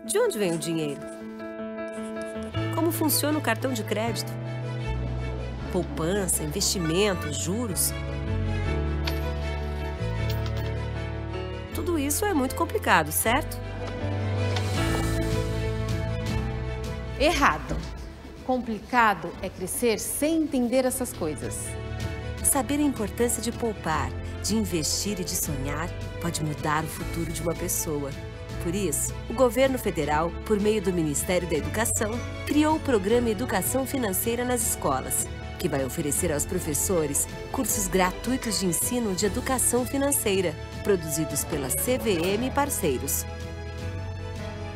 De onde vem o dinheiro? Como funciona o cartão de crédito? Poupança, investimentos, juros? Tudo isso é muito complicado, certo? Errado. Complicado é crescer sem entender essas coisas. Saber a importância de poupar, de investir e de sonhar pode mudar o futuro de uma pessoa. Por isso, o governo federal, por meio do Ministério da Educação, criou o programa Educação Financeira nas Escolas, que vai oferecer aos professores cursos gratuitos de ensino de educação financeira, produzidos pela CVM e parceiros.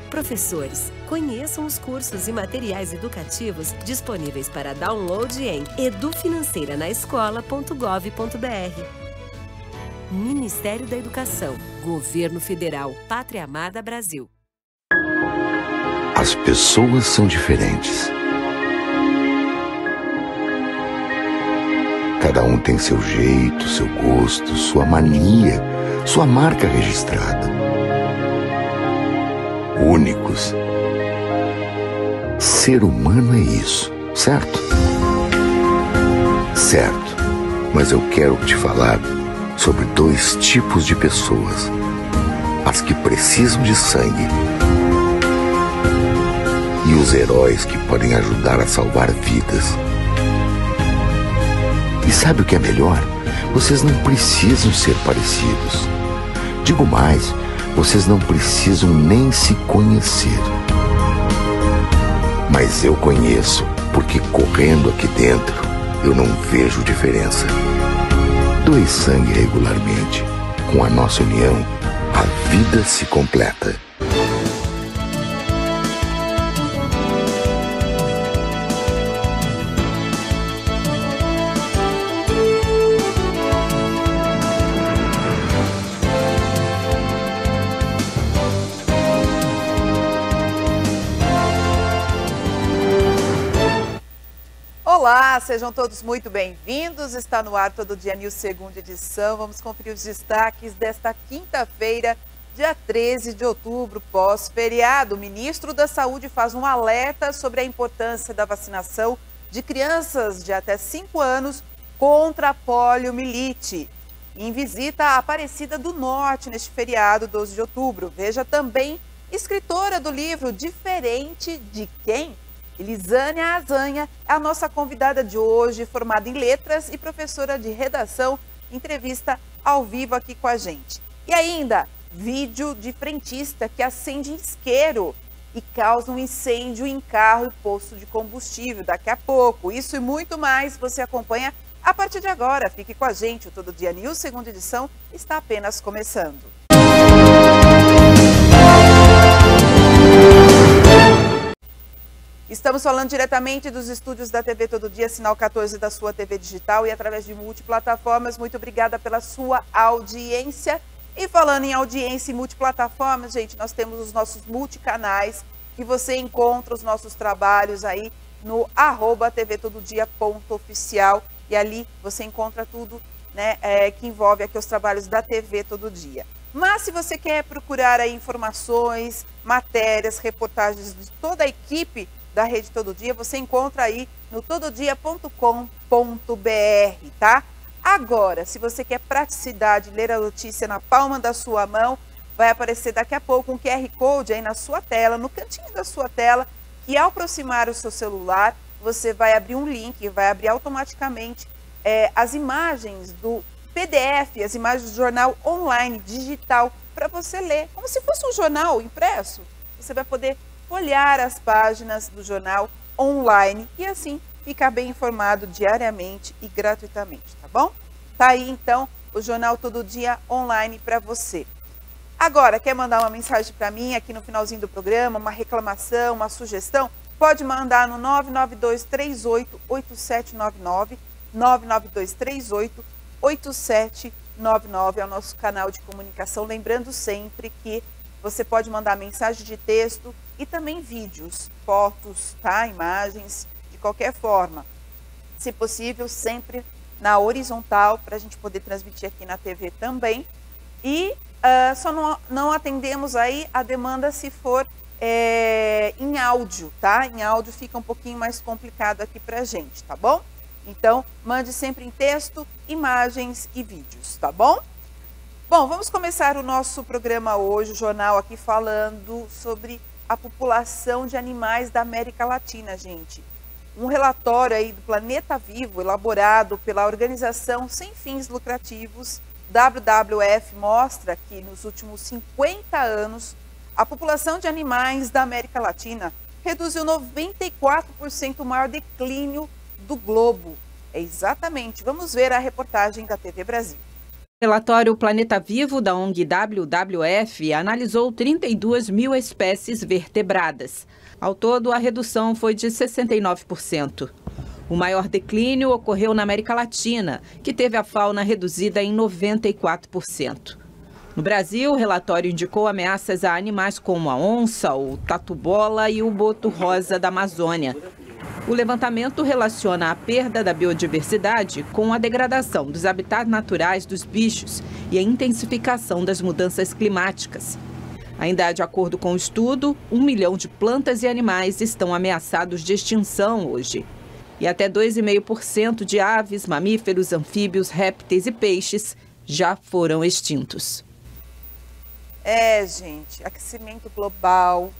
Professores, conheçam os cursos e materiais educativos disponíveis para download em edufinanceiranaescola.gov.br. Ministério da Educação, Governo Federal, Pátria Amada Brasil. As pessoas são diferentes. Cada um tem seu jeito, seu gosto, sua mania, sua marca registrada. Únicos. Ser humano é isso, certo? Certo. Mas eu quero te falar sobre dois tipos de pessoas: as que precisam de sangue e os heróis que podem ajudar a salvar vidas. E sabe o que é melhor? Vocês não precisam ser parecidos. Digo mais, vocês não precisam nem se conhecer. Mas eu conheço, porque correndo aqui dentro, eu não vejo diferença. Doe sangue regularmente. Com a nossa união, a vida se completa. Olá, sejam todos muito bem-vindos. Está no ar Todo Dia News, segunda edição. Vamos conferir os destaques desta quinta-feira, dia 13 de outubro, pós-feriado. O ministro da Saúde faz um alerta sobre a importância da vacinação de crianças de até 5 anos contra a poliomielite. Em visita à Aparecida do Norte neste feriado, 12 de outubro. Veja também, escritora do livro Diferente de Quem? Elisânia Azanha é a nossa convidada de hoje, formada em letras e professora de redação, entrevista ao vivo aqui com a gente. E ainda, vídeo de frentista que acende isqueiro e causa um incêndio em carro e posto de combustível daqui a pouco. Isso e muito mais você acompanha a partir de agora. Fique com a gente, o Todo Dia News, segunda edição, está apenas começando. Estamos falando diretamente dos estúdios da TV Todo Dia, sinal 14 da sua TV digital e através de multiplataformas. Muito obrigada pela sua audiência. E falando em audiência e multiplataformas, gente, nós temos os nossos multicanais, que você encontra os nossos trabalhos aí no @tvtododia.oficial. E ali você encontra tudo, né, que envolve aqui os trabalhos da TV Todo Dia. Mas se você quer procurar aí informações, matérias, reportagens de toda a equipe da Rede Todo Dia, você encontra aí no tododia.com.br, tá? Agora, se você quer praticidade, ler a notícia na palma da sua mão, vai aparecer daqui a pouco um QR Code aí na sua tela, no cantinho da sua tela, que ao aproximar o seu celular, você vai abrir um link, vai abrir automaticamente as imagens do PDF, as imagens do jornal online, digital, para você ler, como se fosse um jornal impresso. Você vai poder olhar as páginas do jornal online e assim ficar bem informado diariamente e gratuitamente, tá bom? Tá aí então o Jornal Todo Dia online para você. Agora, quer mandar uma mensagem para mim aqui no finalzinho do programa, uma reclamação, uma sugestão? Pode mandar no 992388799, 992388799 é o nosso canal de comunicação. Lembrando sempre que você pode mandar mensagem de texto e também vídeos, fotos, tá? Imagens, de qualquer forma. Se possível, sempre na horizontal, para a gente poder transmitir aqui na TV também. E só não atendemos aí a demanda se for em áudio, tá? Em áudio fica um pouquinho mais complicado aqui pra gente, tá bom? Então, mande sempre em texto, imagens e vídeos, tá bom? Bom, vamos começar o nosso programa hoje, o jornal aqui falando sobre a população de animais da América Latina, gente. Um relatório aí do Planeta Vivo, elaborado pela organização sem fins lucrativos WWF, mostra que nos últimos 50 anos, a população de animais da América Latina reduziu 94% o maior declínio do globo. É exatamente. Vamos ver a reportagem da TV Brasil. O relatório Planeta Vivo da ONG WWF analisou 32 mil espécies vertebradas. Ao todo, a redução foi de 69%. O maior declínio ocorreu na América Latina, que teve a fauna reduzida em 94%. No Brasil, o relatório indicou ameaças a animais como a onça, o tatu-bola e o boto rosa da Amazônia. O levantamento relaciona a perda da biodiversidade com a degradação dos habitats naturais dos bichos e a intensificação das mudanças climáticas. Ainda de acordo com o estudo, 1 milhão de plantas e animais estão ameaçados de extinção hoje. E até 2,5% de aves, mamíferos, anfíbios, répteis e peixes já foram extintos. Gente, aquecimento global,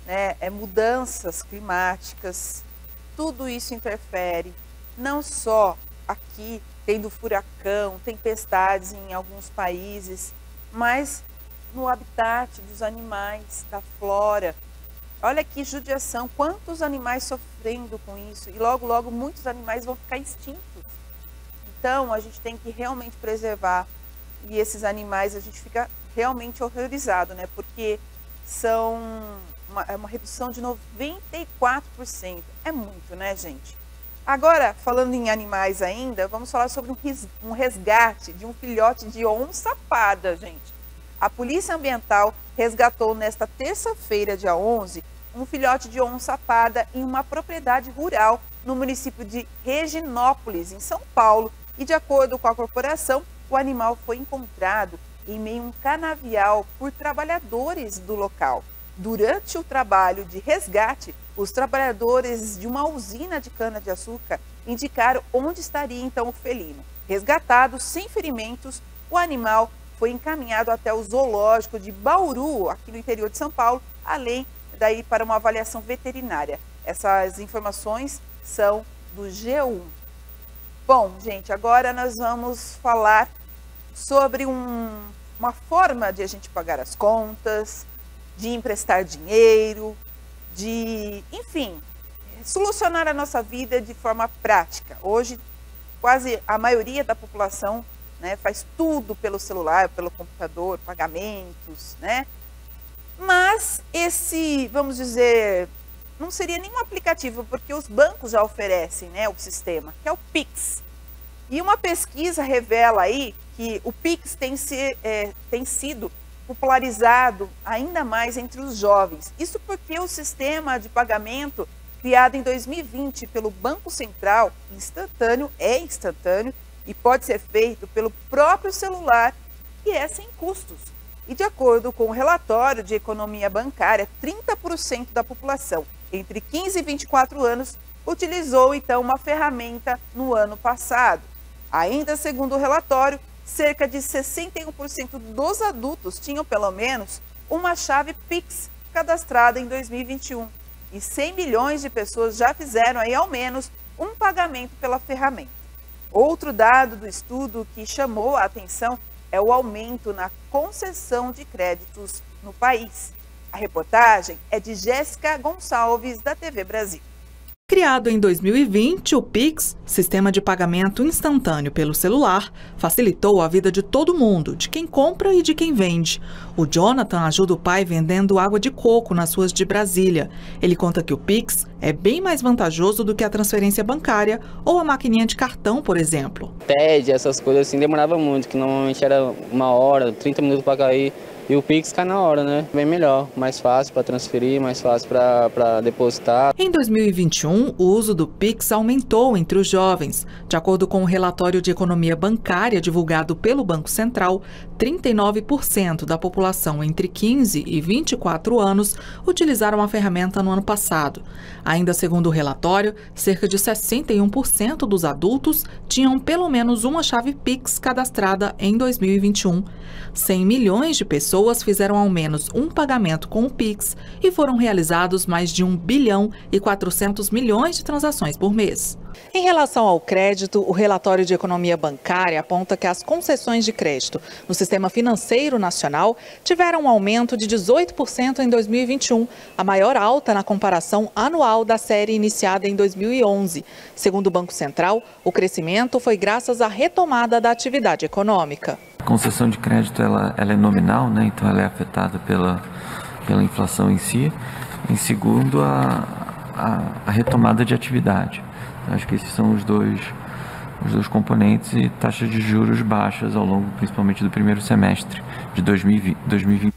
né, mudanças climáticas, tudo isso interfere, não só aqui, tendo furacão, tempestades em alguns países, mas no habitat dos animais, da flora. Olha que judiação, quantos animais sofrendo com isso, e logo, logo muitos animais vão ficar extintos. Então, a gente tem que realmente preservar, e esses animais a gente fica realmente horrorizado, né? Porque são uma redução de 94%. É muito, né, gente? Agora, falando em animais ainda, vamos falar sobre um resgate de um filhote de onça-parda, gente. A Polícia Ambiental resgatou nesta terça-feira, dia 11, um filhote de onça-parda em uma propriedade rural no município de Reginópolis, em São Paulo. E de acordo com a corporação, o animal foi encontrado em meio a um canavial por trabalhadores do local. Durante o trabalho de resgate, os trabalhadores de uma usina de cana-de-açúcar indicaram onde estaria então o felino. Resgatado sem ferimentos, o animal foi encaminhado até o zoológico de Bauru, aqui no interior de São Paulo, além daí para uma avaliação veterinária. Essas informações são do G1. Bom, gente, agora nós vamos falar sobre uma forma de a gente pagar as contas, de emprestar dinheiro, de, enfim, solucionar a nossa vida de forma prática. Hoje, quase a maioria da população, né, faz tudo pelo celular, pelo computador, pagamentos, né? Mas esse, vamos dizer, não seria nenhum aplicativo, porque os bancos já oferecem, né, o sistema, que é o Pix. E uma pesquisa revela aí que o Pix tem sido popularizado ainda mais entre os jovens. Isso porque o sistema de pagamento criado em 2020 pelo Banco Central é instantâneo e pode ser feito pelo próprio celular e é sem custos. E de acordo com o relatório de economia bancária, 30% da população entre 15 e 24 anos utilizou então uma ferramenta no ano passado. Ainda segundo o relatório, cerca de 61% dos adultos tinham pelo menos uma chave Pix cadastrada em 2021. E 100 milhões de pessoas já fizeram aí ao menos um pagamento pela ferramenta. Outro dado do estudo que chamou a atenção é o aumento na concessão de créditos no país. A reportagem é de Jéssica Gonçalves, da TV Brasil. Criado em 2020, o Pix, sistema de pagamento instantâneo pelo celular, facilitou a vida de todo mundo, de quem compra e de quem vende. O Jonathan ajuda o pai vendendo água de coco nas ruas de Brasília. Ele conta que o Pix é bem mais vantajoso do que a transferência bancária ou a maquininha de cartão, por exemplo. TED, essas coisas assim, demorava muito, que normalmente era 1 hora, 30 minutos para cair. E o Pix cai na hora, né? Bem melhor, mais fácil para transferir, mais fácil para depositar. Em 2021, o uso do Pix aumentou entre os jovens. De acordo com o relatório de economia bancária divulgado pelo Banco Central, 39% da população entre 15 e 24 anos utilizaram a ferramenta no ano passado. Ainda segundo o relatório, cerca de 61% dos adultos tinham pelo menos uma chave Pix cadastrada em 2021. 100 milhões de pessoas fizeram ao menos um pagamento com o Pix e foram realizados mais de 1 bilhão e 400 milhões de transações por mês. Em relação ao crédito, o relatório de economia bancária aponta que as concessões de crédito no sistema financeiro nacional tiveram um aumento de 18% em 2021, a maior alta na comparação anual da série iniciada em 2011. Segundo o Banco Central, o crescimento foi graças à retomada da atividade econômica. A concessão de crédito ela é nominal, né? Então ela é afetada pela inflação em si. Em segundo, a retomada de atividade. Acho que esses são os dois componentes e taxas de juros baixas ao longo, principalmente do primeiro semestre de 2020.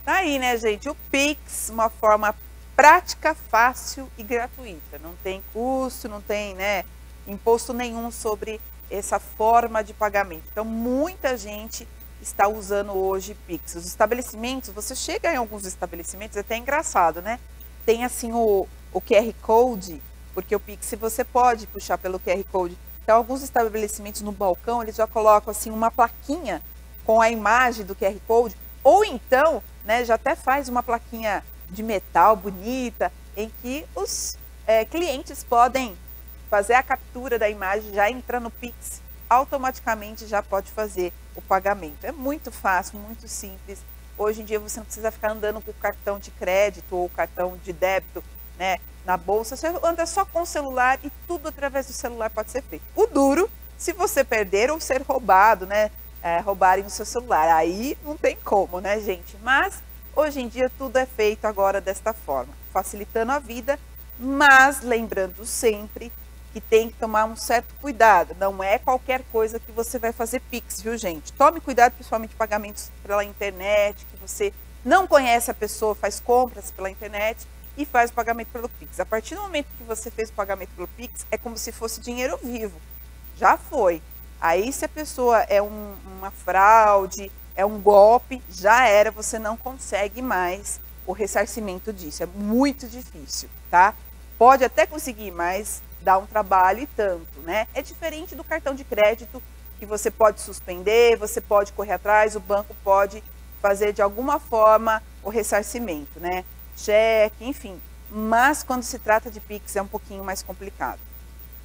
Tá aí, né, gente? O Pix, uma forma prática, fácil e gratuita. Não tem custo, não tem, né, imposto nenhum sobre essa forma de pagamento. Então, muita gente está usando hoje Pix. Os estabelecimentos, você chega em alguns estabelecimentos, é até engraçado, né? Tem assim o QR Code, porque o Pix você pode puxar pelo QR Code. Então, alguns estabelecimentos no balcão, eles já colocam assim uma plaquinha com a imagem do QR Code, ou então, né, já até faz uma plaquinha de metal bonita, em que os clientes podem fazer a captura da imagem, já entra no Pix, automaticamente já pode fazer o pagamento. É muito fácil, muito simples. Hoje em dia você não precisa ficar andando com o cartão de crédito ou cartão de débito, né, na bolsa. Você anda só com o celular e tudo através do celular pode ser feito. O duro, se você perder ou ser roubado, né, roubarem o seu celular, aí não tem como, né, gente? Mas hoje em dia tudo é feito agora desta forma, facilitando a vida, mas lembrando sempre que tem que tomar um certo cuidado. Não é qualquer coisa que você vai fazer Pix, viu, gente? Tome cuidado, principalmente pagamentos pela internet, que você não conhece a pessoa, faz compras pela internet e faz o pagamento pelo Pix. A partir do momento que você fez o pagamento pelo Pix, é como se fosse dinheiro vivo. Já foi. Aí, se a pessoa é uma fraude, é um golpe, já era, você não consegue mais o ressarcimento disso. É muito difícil, tá? Pode até conseguir, mas dá um trabalho e tanto, né? É diferente do cartão de crédito, que você pode suspender, você pode correr atrás, o banco pode fazer de alguma forma o ressarcimento, né? Cheque, enfim. Mas quando se trata de Pix é um pouquinho mais complicado.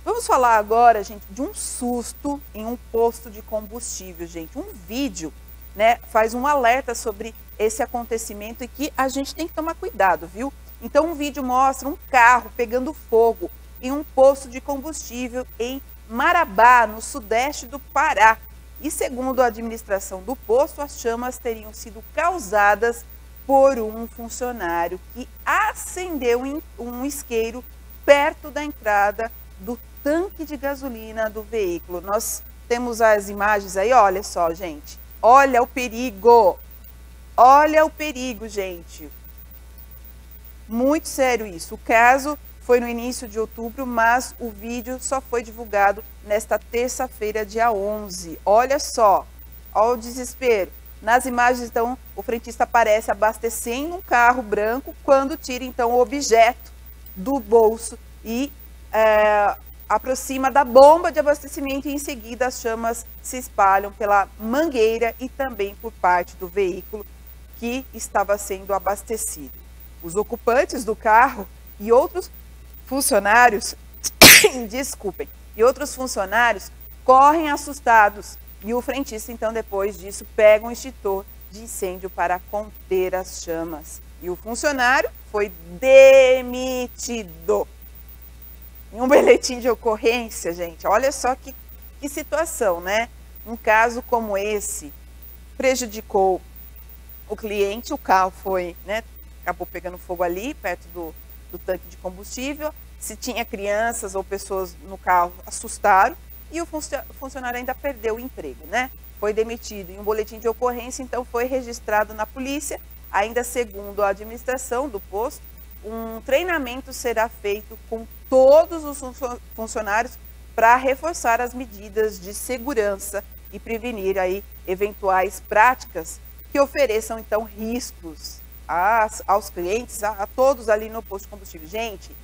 Vamos falar agora, gente, de um susto em um posto de combustível, gente. Um vídeo, né, faz um alerta sobre esse acontecimento e que a gente tem que tomar cuidado, viu? Então, um vídeo mostra um carro pegando fogo em um posto de combustível em Marabá, no sudeste do Pará. E segundo a administração do posto, as chamas teriam sido causadas por um funcionário que acendeu um isqueiro perto da entrada do tanque de gasolina do veículo. Nós temos as imagens aí, olha só, gente. Olha o perigo. Olha o perigo, gente. Muito sério isso. O caso foi no início de outubro, mas o vídeo só foi divulgado nesta terça-feira, dia 11. Olha só, olha o desespero. Nas imagens, então, o frentista aparece abastecendo um carro branco quando tira, então, o objeto do bolso e aproxima da bomba de abastecimento e, em seguida, as chamas se espalham pela mangueira e também por parte do veículo que estava sendo abastecido. Os ocupantes do carro e outros funcionários, desculpem, e outros funcionários correm assustados e o frentista, então, depois disso, pega um extintor de incêndio para conter as chamas. E o funcionário foi demitido. Em um boletim de ocorrência, gente, olha só que situação, né? Um caso como esse prejudicou o cliente, o carro foi, né, acabou pegando fogo ali, perto do tanque de combustível. Se tinha crianças ou pessoas no carro, assustaram. e o funcionário ainda perdeu o emprego, né? Foi demitido em um boletim de ocorrência, então foi registrado na polícia. Ainda segundo a administração do posto, um treinamento será feito com todos os funcionários para reforçar as medidas de segurança e prevenir aí eventuais práticas que ofereçam então riscos aos clientes, a todos ali no posto de combustível. Gente,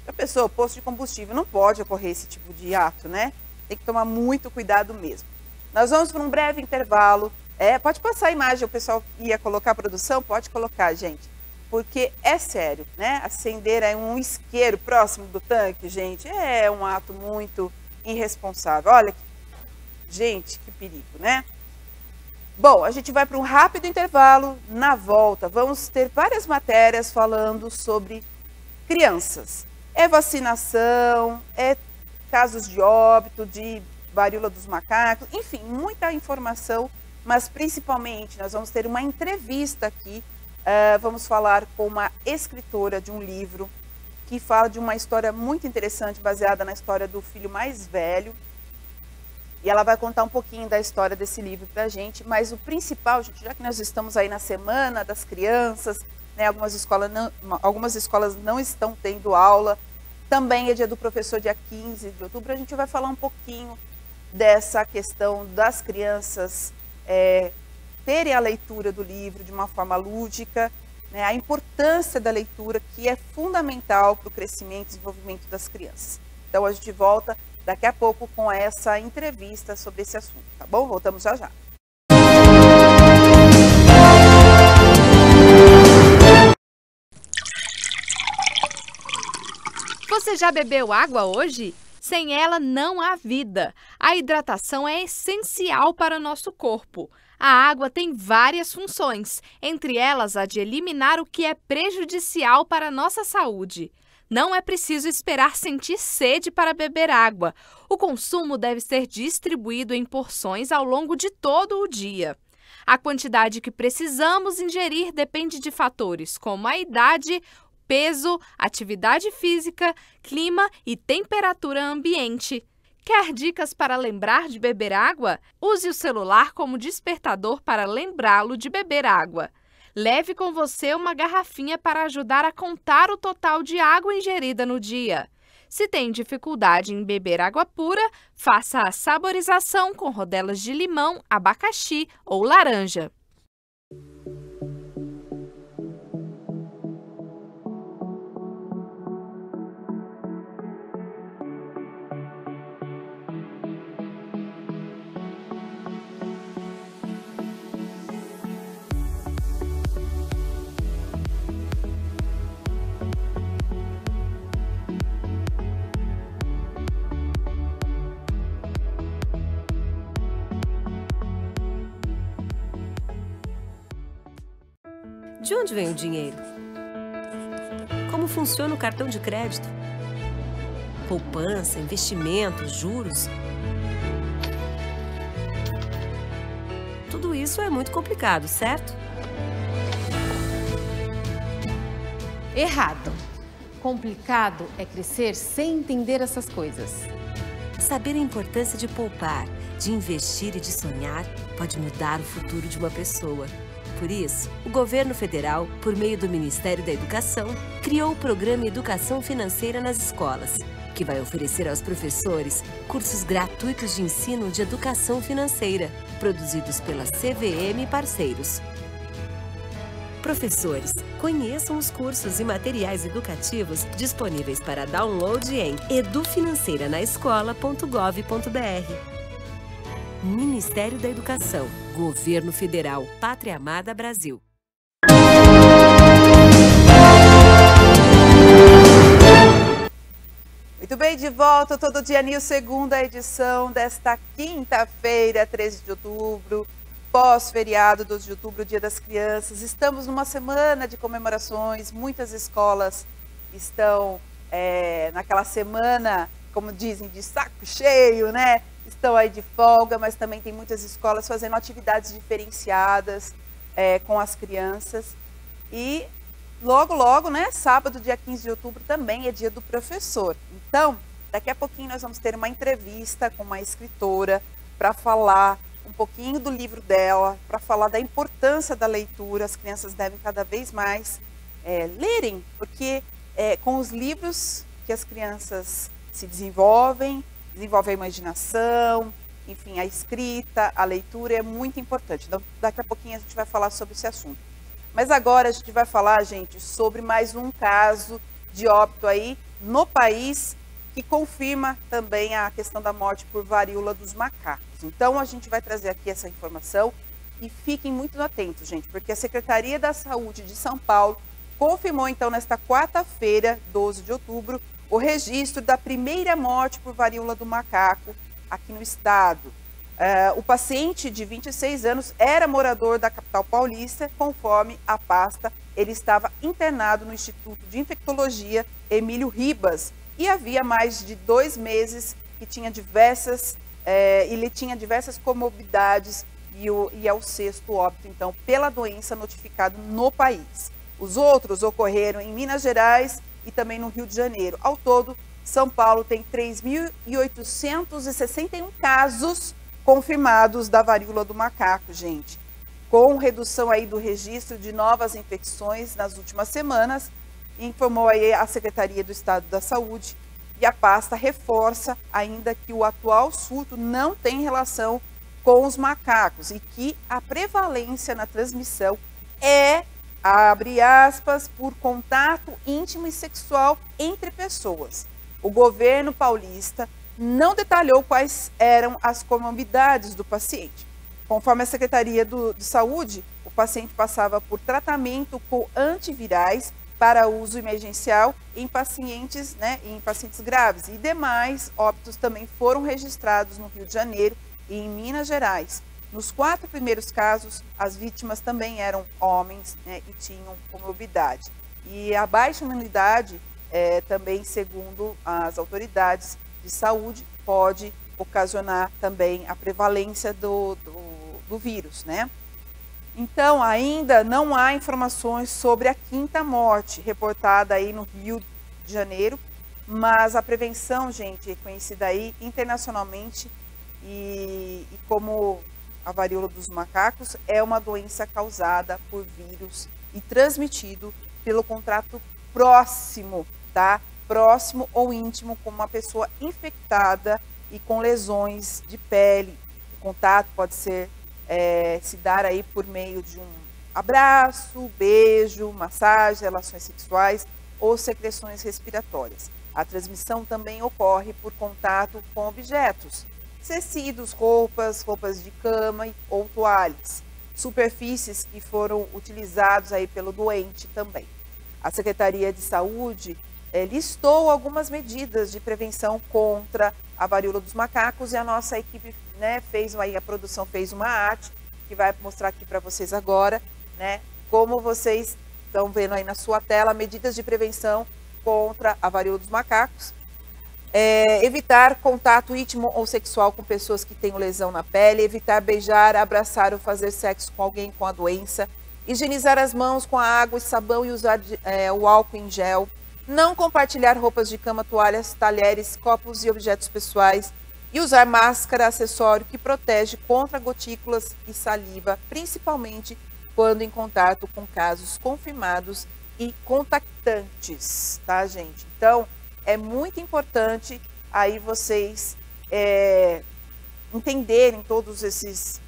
a pessoa, posto de combustível, não pode ocorrer esse tipo de ato, né? Tem que tomar muito cuidado mesmo. Nós vamos para um breve intervalo. Pode passar a imagem, o pessoal ia colocar a produção? Pode colocar, gente. Porque é sério, né? Acender aí um isqueiro próximo do tanque, gente, é um ato muito irresponsável. Olha, gente, que perigo, né? Bom, a gente vai para um rápido intervalo. Na volta, vamos ter várias matérias falando sobre crianças. É vacinação, é casos de óbito, de varíola dos macacos, enfim, muita informação, mas principalmente nós vamos ter uma entrevista aqui. Vamos falar com uma escritora de um livro que fala de uma história muito interessante, baseada na história do filho mais velho. E ela vai contar um pouquinho da história desse livro para a gente, mas o principal, gente, já que nós estamos aí na Semana das Crianças, né, algumas escolas não estão tendo aula, também é dia do professor, dia 15 de outubro, a gente vai falar um pouquinho dessa questão das crianças terem a leitura do livro de uma forma lúdica, né, a importância da leitura, que é fundamental para o crescimento e desenvolvimento das crianças. Então a gente volta daqui a pouco com essa entrevista sobre esse assunto, tá bom? Voltamos já já. Você já bebeu água hoje? Sem ela não há vida. A hidratação é essencial para o nosso corpo. A água tem várias funções, entre elas a de eliminar o que é prejudicial para a nossa saúde. Não é preciso esperar sentir sede para beber água. O consumo deve ser distribuído em porções ao longo de todo o dia. A quantidade que precisamos ingerir depende de fatores como a idade, peso, atividade física, clima e temperatura ambiente. Quer dicas para lembrar de beber água? Use o celular como despertador para lembrá-lo de beber água. Leve com você uma garrafinha para ajudar a contar o total de água ingerida no dia. Se tem dificuldade em beber água pura, faça a saborização com rodelas de limão, abacaxi ou laranja. De onde vem o dinheiro? Como funciona o cartão de crédito? Poupança, investimentos, juros? Tudo isso é muito complicado, certo? Errado. Complicado é crescer sem entender essas coisas. Saber a importância de poupar, de investir e de sonhar pode mudar o futuro de uma pessoa. Por isso, o governo federal, por meio do Ministério da Educação, criou o programa Educação Financeira nas Escolas, que vai oferecer aos professores cursos gratuitos de ensino de educação financeira, produzidos pela CVM e parceiros. Professores, conheçam os cursos e materiais educativos disponíveis para download em edufinanceiranaescola.gov.br. Ministério da Educação, Governo Federal, Pátria Amada Brasil. Muito bem, de volta, Todo Dia News, segunda edição desta quinta-feira, 13 de outubro, pós-feriado 12 de outubro, Dia das Crianças. Estamos numa semana de comemorações, muitas escolas estão naquela semana, como dizem, de saco cheio, né? Estão aí de folga, mas também tem muitas escolas fazendo atividades diferenciadas com as crianças. E logo, né, sábado, dia 15 de outubro, também é dia do professor. Então, Daqui a pouquinho nós vamos ter uma entrevista com uma escritora para falar um pouquinho do livro dela, para falar da importância da leitura. As crianças devem cada vez mais lerem, porque com os livros que as crianças se desenvolvem a imaginação, enfim, a escrita, a leitura é muito importante. Então, daqui a pouquinho a gente vai falar sobre esse assunto. Mas agora a gente vai falar, gente, sobre mais um caso de óbito aí no país, que confirma também a questão da morte por varíola dos macacos. Então, a gente vai trazer aqui essa informação e fiquem muito atentos, gente, porque a Secretaria da Saúde de São Paulo confirmou, então, nesta quarta-feira, 12 de outubro, o registro da primeira morte por varíola do macaco aqui no estado. O paciente de 26 anos era morador da capital paulista, conforme a pasta, ele estava internado no Instituto de Infectologia Emílio Ribas, e havia mais de 2 meses que tinha ele tinha diversas comorbidades e é o 6º óbito, então, pela doença notificado no país. Os outros ocorreram em Minas Gerais e também no Rio de Janeiro. Ao todo, São Paulo tem 3.861 casos confirmados da varíola do macaco, gente. Com redução aí do registro de novas infecções nas últimas semanas, informou aí a Secretaria do Estado da Saúde, e a pasta reforça ainda que o atual surto não tem relação com os macacos e que a prevalência na transmissão é, abre aspas, por contato íntimo e sexual entre pessoas. O governo paulista não detalhou quais eram as comorbidades do paciente. Conforme a Secretaria de Saúde, o paciente passava por tratamento com antivirais para uso emergencial em pacientes graves. E demais óbitos também foram registrados no Rio de Janeiro e em Minas Gerais. Nos 4 primeiros casos, as vítimas também eram homens, né, e tinham comorbidade. E a baixa imunidade, também, segundo as autoridades de saúde, pode ocasionar também a prevalência do vírus, né? Então, ainda não há informações sobre a 5ª morte reportada aí no Rio de Janeiro, mas a prevenção, gente, é conhecida aí internacionalmente e como a varíola dos macacos é uma doença causada por vírus e transmitido pelo contato próximo, tá? Próximo ou íntimo com uma pessoa infectada e com lesões de pele. O contato pode ser se dar aí por meio de um abraço, beijo, massagem, relações sexuais ou secreções respiratórias. A transmissão também ocorre por contato com objetos, tecidos, roupas de cama ou toalhas, superfícies que foram utilizados aí pelo doente também. A Secretaria de Saúde listou algumas medidas de prevenção contra a varíola dos macacos e a nossa equipe, né, a produção fez uma arte que vai mostrar aqui para vocês agora, né, como vocês estão vendo aí na sua tela, medidas de prevenção contra a varíola dos macacos. Evitar contato íntimo ou sexual com pessoas que tenham lesão na pele, evitar beijar, abraçar ou fazer sexo com alguém com a doença, higienizar as mãos com a água e sabão e usar o álcool em gel, não compartilhar roupas de cama, toalhas, talheres, copos e objetos pessoais e usar máscara, acessório que protege contra gotículas e saliva, principalmente quando em contato com casos confirmados e contactantes, tá, gente? Então, é muito importante aí vocês entenderem todos esses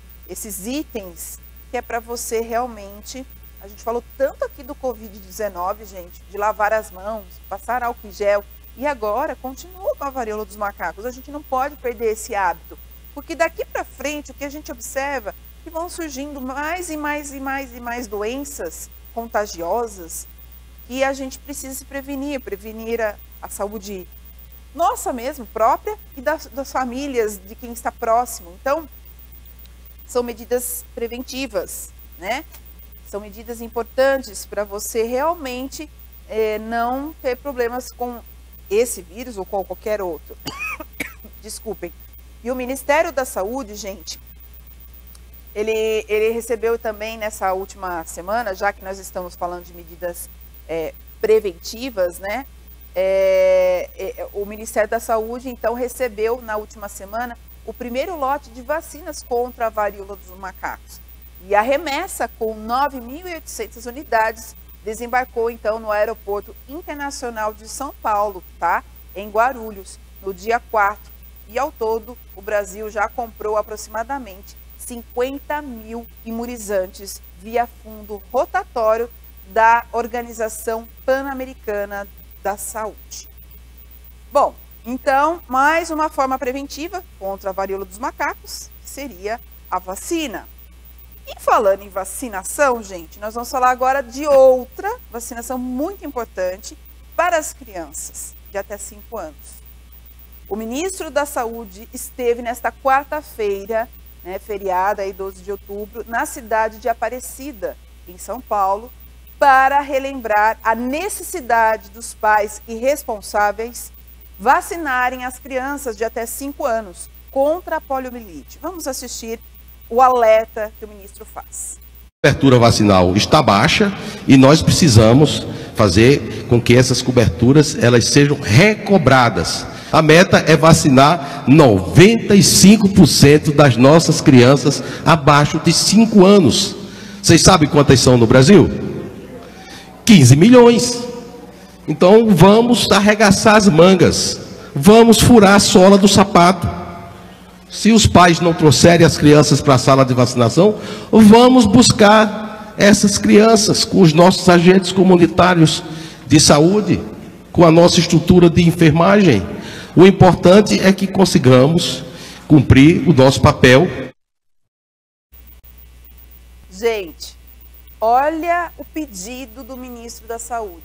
itens que é para você realmente. A gente falou tanto aqui do Covid-19, gente, de lavar as mãos, passar álcool em gel, e agora continua com a varíola dos macacos. A gente não pode perder esse hábito, porque daqui para frente o que a gente observa é que vão surgindo mais e mais doenças contagiosas que a gente precisa se prevenir a saúde nossa mesmo, própria, e das famílias, de quem está próximo. Então, são medidas preventivas, né? São medidas importantes para você realmente não ter problemas com esse vírus ou com qualquer outro. Desculpem. E o Ministério da Saúde, gente, ele recebeu também nessa última semana, já que nós estamos falando de medidas preventivas, né? o Ministério da Saúde, então, recebeu na última semana o primeiro lote de vacinas contra a varíola dos macacos. E a remessa, com 9.800 unidades, desembarcou, então, no Aeroporto Internacional de São Paulo, tá? Em Guarulhos, no dia 4. E, ao todo, o Brasil já comprou aproximadamente 50 mil imunizantes via fundo rotatório da Organização Pan-Americana da Saúde. Bom, então, mais uma forma preventiva contra a varíola dos macacos seria a vacina. E falando em vacinação, gente, nós vamos falar agora de outra vacinação muito importante para as crianças de até 5 anos. O ministro da Saúde esteve nesta quarta-feira, feriado aí 12 de outubro, na cidade de Aparecida, em São Paulo, para relembrar a necessidade dos pais e responsáveis vacinarem as crianças de até 5 anos contra a poliomielite. Vamos assistir o alerta que o ministro faz. A cobertura vacinal está baixa e nós precisamos fazer com que essas coberturas elas sejam recobradas. A meta é vacinar 95% das nossas crianças abaixo de 5 anos. Vocês sabem quantas são no Brasil? 15 milhões. Então vamos arregaçar as mangas, vamos furar a sola do sapato. Se os pais não trouxerem as crianças para a sala de vacinação, vamos buscar essas crianças com os nossos agentes comunitários de saúde, com a nossa estrutura de enfermagem. O importante é que consigamos cumprir o nosso papel. Gente, olha o pedido do ministro da Saúde,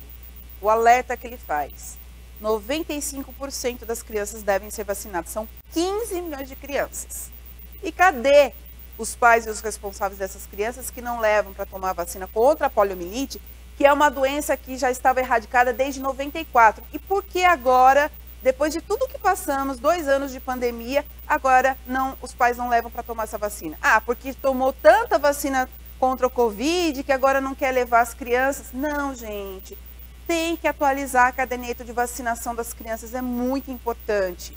o alerta que ele faz. 95% das crianças devem ser vacinadas. São 15 milhões de crianças. E cadê os pais e os responsáveis dessas crianças que não levam para tomar a vacina contra a poliomielite, que é uma doença que já estava erradicada desde 94? E por que agora, depois de tudo que passamos, 2 anos de pandemia, agora os pais não levam para tomar essa vacina? Ah, porque tomou tanta vacina contra o Covid que agora não quer levar as crianças? Não, gente. Tem que atualizar a caderneta de vacinação das crianças, é muito importante,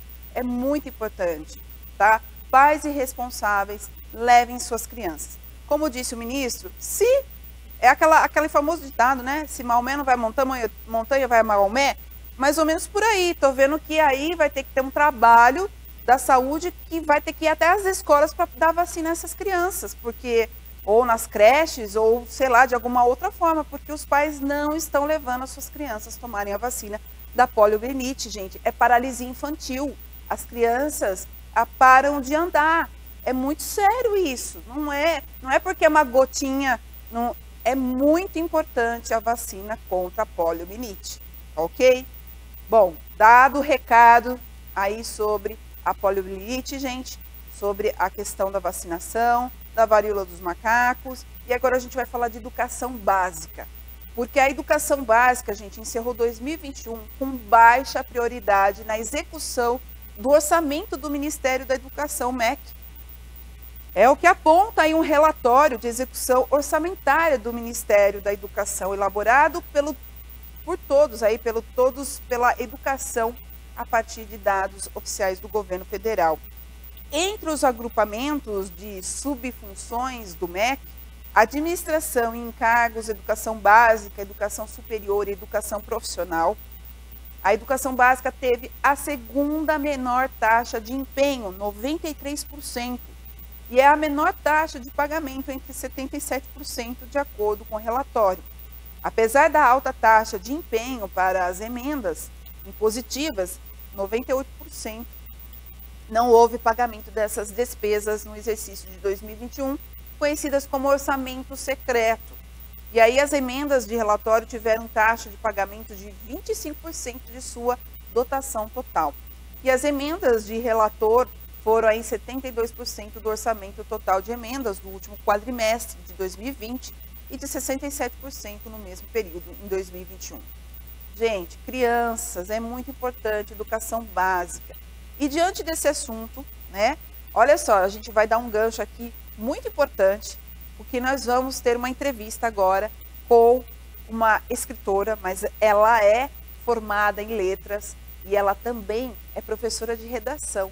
tá? Pais e responsáveis, levem suas crianças. Como disse o ministro, se é aquele famoso ditado, né? Se Maomé não vai montanha vai a Maomé, mais ou menos por aí. Tô vendo que aí vai ter que ter um trabalho da saúde que vai ter que ir até as escolas para dar vacina a essas crianças, porque ou nas creches, ou sei lá, de alguma outra forma, porque os pais não estão levando as suas crianças a tomarem a vacina da poliomielite, gente. É paralisia infantil. As crianças param de andar. É muito sério isso. Não é porque é uma gotinha. Não, é muito importante a vacina contra a poliomielite, ok? Bom, dado o recado aí sobre a poliomielite, gente, sobre a questão da vacinação, da varíola dos macacos, e agora a gente vai falar de educação básica, porque a educação básica, gente, encerrou 2021 com baixa prioridade na execução do orçamento do Ministério da Educação, MEC. É o que aponta aí um relatório de execução orçamentária do Ministério da Educação, elaborado por todos aí, pela educação a partir de dados oficiais do governo federal. Entre os agrupamentos de subfunções do MEC, administração e encargos, educação básica, educação superior e educação profissional, a educação básica teve a segunda menor taxa de empenho, 93%, e é a menor taxa de pagamento entre 77%, de acordo com o relatório. Apesar da alta taxa de empenho para as emendas impositivas, 98%, não houve pagamento dessas despesas no exercício de 2021, conhecidas como orçamento secreto. E aí as emendas de relatório tiveram taxa de pagamento de 25% de sua dotação total. E as emendas de relator foram aí 72% do orçamento total de emendas do último quadrimestre de 2020 e de 67% no mesmo período em 2021. Gente, crianças, é muito importante, educação básica. E diante desse assunto, né, olha só, a gente vai dar um gancho aqui muito importante, porque nós vamos ter uma entrevista agora com uma escritora, mas ela é formada em letras e ela também é professora de redação.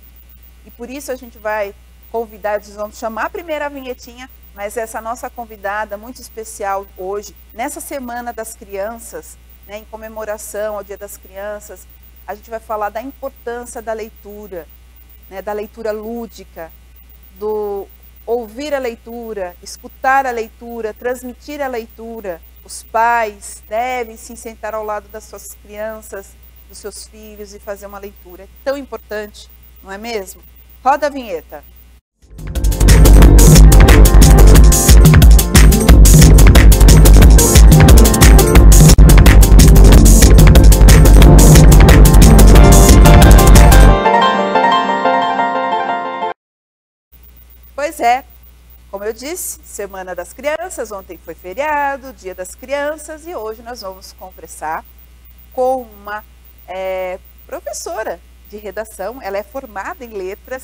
E por isso a gente vai convidar, vamos chamar a primeira vinhetinha, mas essa nossa convidada muito especial hoje, nessa Semana das Crianças, né, em comemoração ao Dia das Crianças, a gente vai falar da importância da leitura, né, da leitura lúdica, do ouvir a leitura, escutar a leitura, transmitir a leitura. Os pais devem se sentar ao lado das suas crianças, dos seus filhos e fazer uma leitura. É tão importante, não é mesmo? Roda a vinheta. Pois é, como eu disse, Semana das Crianças, ontem foi feriado, Dia das Crianças, e hoje nós vamos conversar com uma professora de redação. Ela é formada em letras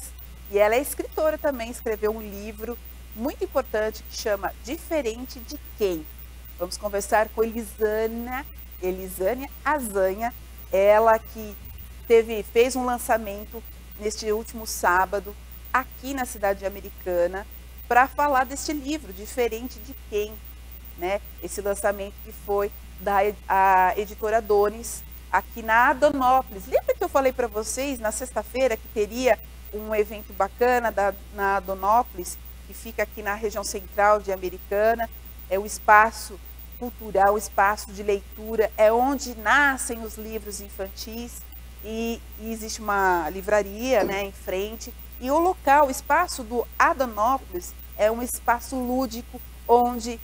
e ela é escritora também, escreveu um livro muito importante que chama Diferente de Quem? Vamos conversar com Elisânia Azanha, ela que fez um lançamento neste último sábado, aqui na cidade Americana, para falar deste livro, Diferente de Quem? Né? Esse lançamento que foi da editora Donis, aqui na Adonópolis. Lembra que eu falei para vocês na sexta-feira que teria um evento bacana na Adonópolis, que fica aqui na região central de Americana? É o espaço cultural, o espaço de leitura, é onde nascem os livros infantis e existe uma livraria, né, em frente. E o local, o espaço do Adonópolis, é um espaço lúdico onde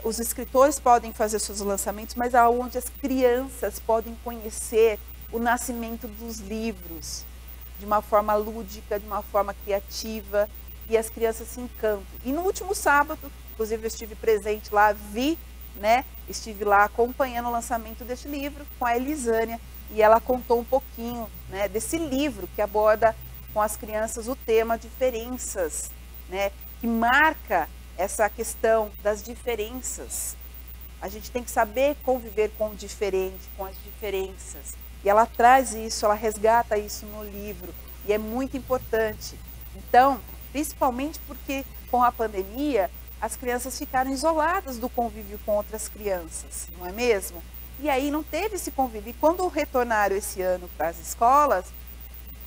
os escritores podem fazer seus lançamentos, mas onde as crianças podem conhecer o nascimento dos livros de uma forma lúdica, de uma forma criativa, e as crianças se encantam. E no último sábado, inclusive eu estive presente lá, estive lá acompanhando o lançamento deste livro com a Elisânia, e ela contou um pouquinho, né, desse livro que aborda com as crianças o tema diferenças, né, que marca essa questão das diferenças. A gente tem que saber conviver com o diferente, com as diferenças. E ela traz isso, ela resgata isso no livro, e é muito importante. Então, principalmente porque com a pandemia, as crianças ficaram isoladas do convívio com outras crianças, não é mesmo? E aí não teve esse convívio. E quando retornaram esse ano para as escolas,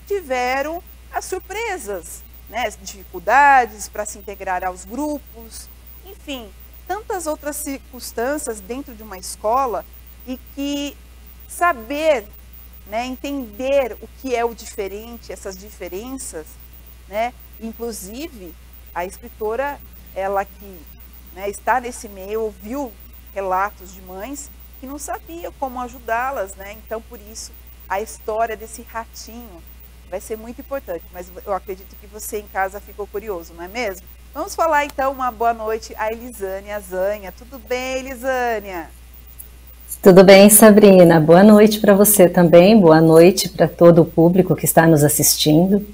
tiveram as surpresas, né? As dificuldades para se integrar aos grupos, enfim, tantas outras circunstâncias dentro de uma escola, e que saber, né, entender o que é o diferente, essas diferenças, né? Inclusive, a escritora, ela que, né, está nesse meio, ouviu relatos de mães que não sabiam como ajudá-las, né? Então, por isso, a história desse ratinho vai ser muito importante, mas eu acredito que você em casa ficou curioso, não é mesmo? Vamos falar então uma boa noite a Elisânia Azanha. Tudo bem, Elisânia? Tudo bem, Sabrina. Boa noite para você também, boa noite para todo o público que está nos assistindo.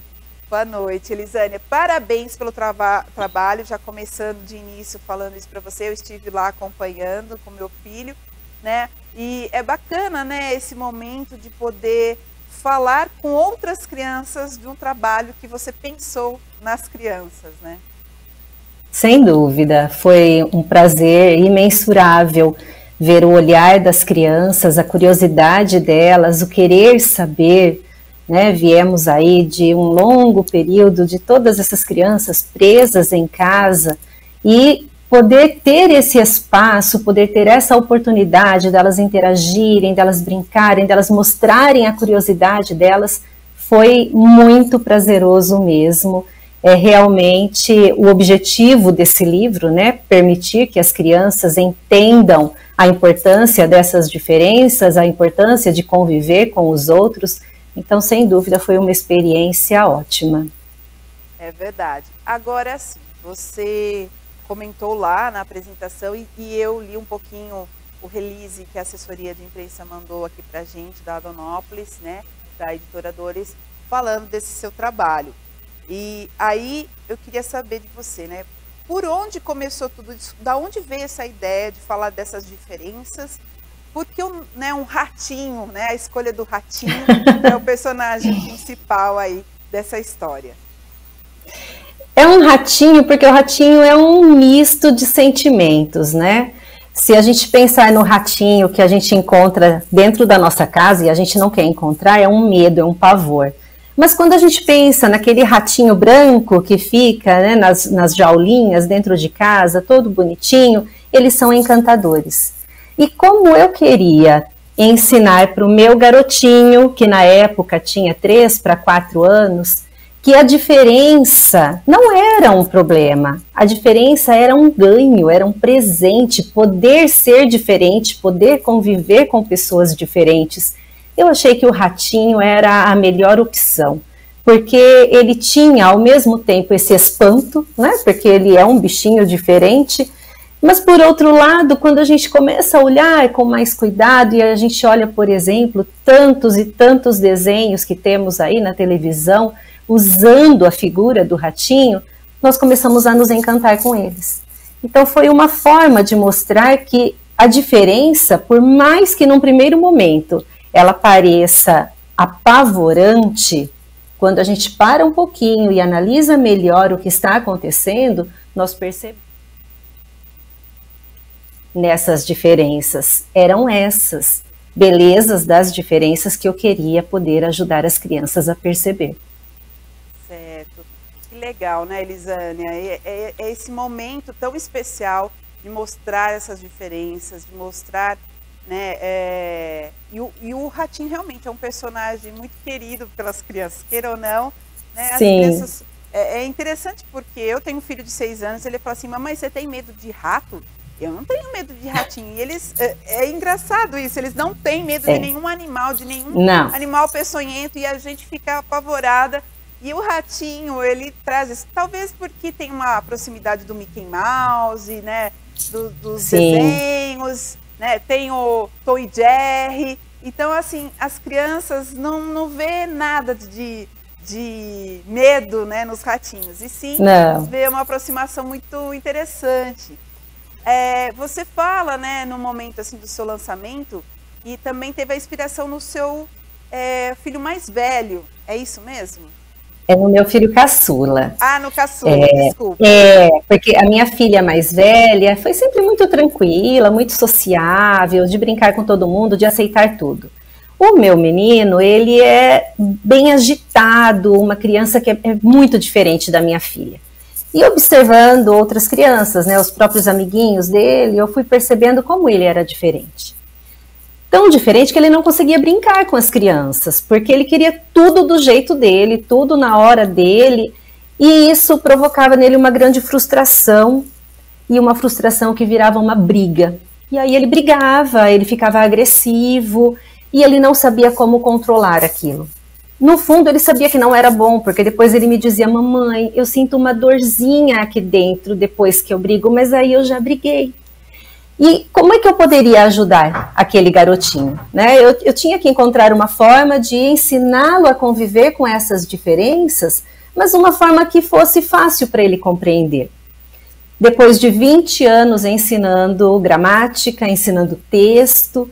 Boa noite, Elisânia. Parabéns pelo trabalho, já começando de início falando isso para você. Eu estive lá acompanhando com meu filho, né? E é bacana, né, esse momento de poder falar com outras crianças de um trabalho que você pensou nas crianças, né? Sem dúvida, foi um prazer imensurável ver o olhar das crianças, a curiosidade delas, o querer saber, né? Viemos aí de um longo período de todas essas crianças presas em casa, e poder ter esse espaço, poder ter essa oportunidade delas interagirem, delas brincarem, delas mostrarem a curiosidade delas, foi muito prazeroso mesmo. É realmente o objetivo desse livro, né? Permitir que as crianças entendam a importância dessas diferenças, a importância de conviver com os outros. Então, sem dúvida, foi uma experiência ótima. É verdade. Agora sim, você comentou lá na apresentação e eu li um pouquinho o release que a assessoria de imprensa mandou aqui pra gente, da Adonópolis, né, da editora Doris, falando desse seu trabalho. E aí eu queria saber de você, né, por onde começou tudo isso, da onde veio essa ideia de falar dessas diferenças por que um ratinho, né? A escolha do ratinho é o personagem principal aí dessa história. É um ratinho porque o ratinho é um misto de sentimentos, né? Se a gente pensar no ratinho que a gente encontra dentro da nossa casa e a gente não quer encontrar, é um medo, é um pavor. Mas quando a gente pensa naquele ratinho branco que fica, né, nas jaulinhas dentro de casa, todo bonitinho, eles são encantadores. E como eu queria ensinar para o meu garotinho, que na época tinha 3 para 4 anos, que a diferença não era um problema, a diferença era um ganho, era um presente, poder ser diferente, poder conviver com pessoas diferentes. Eu achei que o ratinho era a melhor opção, porque ele tinha ao mesmo tempo esse espanto, né? Porque ele é um bichinho diferente, mas por outro lado, quando a gente começa a olhar com mais cuidado e a gente olha, por exemplo, tantos e tantos desenhos que temos aí na televisão, usando a figura do ratinho, nós começamos a nos encantar com eles. Então foi uma forma de mostrar que a diferença, por mais que num primeiro momento ela pareça apavorante, quando a gente para um pouquinho e analisa melhor o que está acontecendo, nós percebemos nessas diferenças. Eram essas belezas das diferenças que eu queria poder ajudar as crianças a perceber. Certo. Que legal, né, Elisânia? É esse momento tão especial de mostrar essas diferenças, de mostrar, né, e o ratinho realmente é um personagem muito querido pelas crianças, queira ou não, né? As Sim. crianças, é interessante porque eu tenho um filho de 6 anos, ele fala assim, mamãe, você tem medo de rato? Eu não tenho medo de ratinho. E eles, é engraçado isso, eles não têm medo de nenhum animal, de nenhum animal peçonhento, e a gente fica apavorada. E o ratinho, ele traz isso, talvez porque tem uma proximidade do Mickey Mouse, né, dos desenhos, né, tem o Tom e Jerry. Então, assim, as crianças não vê nada de medo, né, nos ratinhos, e sim vê uma aproximação muito interessante. Você fala, né, no momento assim do seu lançamento, e também teve a inspiração no seu filho mais velho, é isso mesmo? É no meu filho caçula. Ah, no caçula, desculpa. Porque a minha filha mais velha foi sempre muito tranquila, muito sociável, de brincar com todo mundo, de aceitar tudo. O meu menino, ele é bem agitado, uma criança que é muito diferente da minha filha. E observando outras crianças, né, os próprios amiguinhos dele, eu fui percebendo como ele era diferente. Tão diferente que ele não conseguia brincar com as crianças, porque ele queria tudo do jeito dele, tudo na hora dele, e isso provocava nele uma grande frustração, e uma frustração que virava uma briga. E aí ele brigava, ele ficava agressivo, e ele não sabia como controlar aquilo. No fundo, ele sabia que não era bom, porque depois ele me dizia, mamãe, eu sinto uma dorzinha aqui dentro depois que eu brigo, mas aí eu já briguei. E como é que eu poderia ajudar aquele garotinho, né? Eu tinha que encontrar uma forma de ensiná-lo a conviver com essas diferenças, mas uma forma que fosse fácil para ele compreender. Depois de 20 anos ensinando gramática, ensinando texto,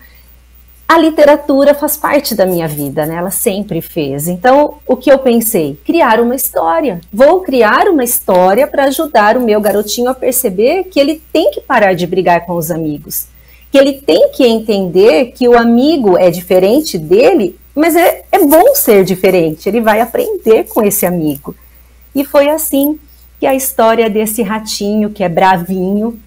a literatura faz parte da minha vida, né? Ela sempre fez. Então, o que eu pensei? Criar uma história. Vou criar uma história para ajudar o meu garotinho a perceber que ele tem que parar de brigar com os amigos. Que ele tem que entender que o amigo é diferente dele, mas é bom ser diferente. Ele vai aprender com esse amigo. E foi assim que a história desse ratinho, que é bravinho,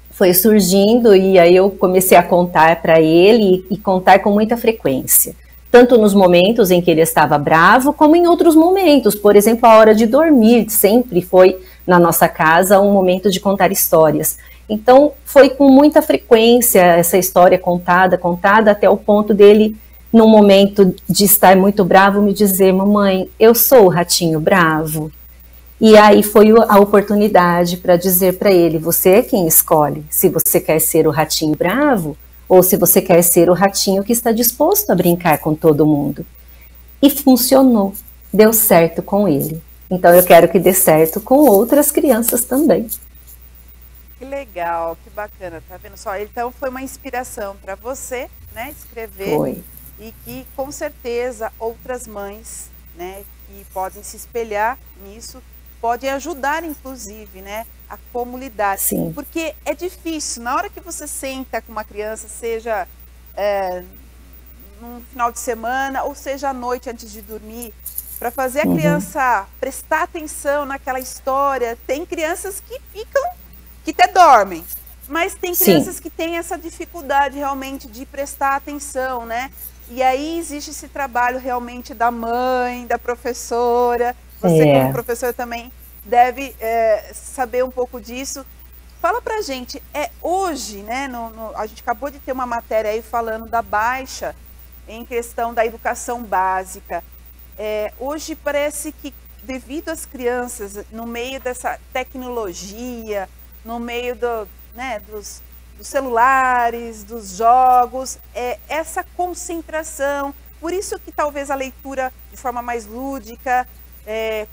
foi surgindo, e aí eu comecei a contar para ele e contar com muita frequência. Tanto nos momentos em que ele estava bravo, como em outros momentos. Por exemplo, a hora de dormir sempre foi, na nossa casa, um momento de contar histórias. Então, foi com muita frequência essa história contada, até o ponto dele, num momento de estar muito bravo, me dizer, mamãe, eu sou o ratinho bravo. E aí foi a oportunidade para dizer para ele, você é quem escolhe, se você quer ser o ratinho bravo ou se você quer ser o ratinho que está disposto a brincar com todo mundo. E funcionou, deu certo com ele. Então eu quero que dê certo com outras crianças também. Que legal, que bacana, tá vendo só? Então foi uma inspiração para você, né, escrever. Foi. E que com certeza outras mães, né, que podem se espelhar nisso, podem ajudar inclusive, né, a como lidar. Sim. Porque é difícil, na hora que você senta com uma criança, seja num final de semana ou seja à noite antes de dormir, para fazer a criança prestar atenção naquela história. Tem crianças que até dormem, mas tem crianças que têm essa dificuldade realmente de prestar atenção, né? E aí existe esse trabalho realmente da mãe, da professora. Você como professor também deve saber um pouco disso. Fala pra gente, hoje, né, a gente acabou de ter uma matéria aí falando da baixa em questão da educação básica. Hoje parece que devido às crianças, no meio dessa tecnologia, no meio dos celulares, dos jogos, essa concentração, por isso que talvez a leitura de forma mais lúdica,